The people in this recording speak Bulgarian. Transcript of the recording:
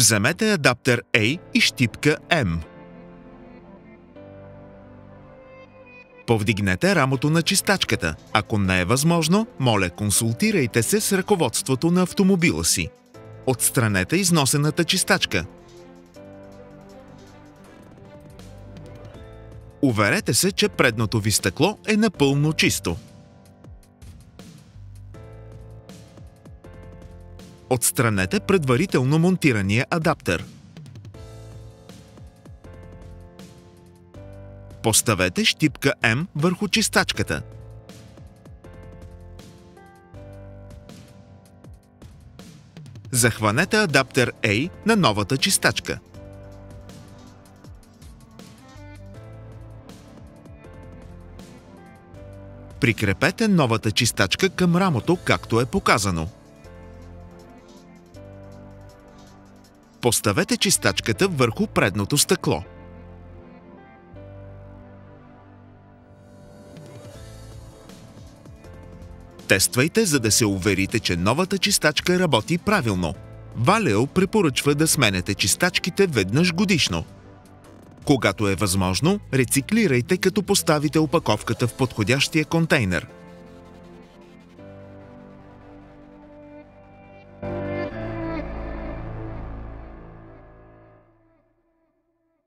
Вземете адаптер A и щипка M. Повдигнете рамото на чистачката. Ако не е възможно, моля, консултирайте се с ръководството на автомобила си. Отстранете износената чистачка. Уверете се, че предното ви стъкло е напълно чисто. Отстранете предварително монтирания адаптер. Поставете щипка M върху чистачката. Захванете адаптер A на новата чистачка. Прикрепете новата чистачка към рамото, както е показано. Поставете чистачката върху предното стъкло. Тествайте, за да се уверите, че новата чистачка работи правилно. Valeo препоръчва да сменяте чистачките веднъж годишно. Когато е възможно, рециклирайте, като поставите опаковката в подходящия контейнер.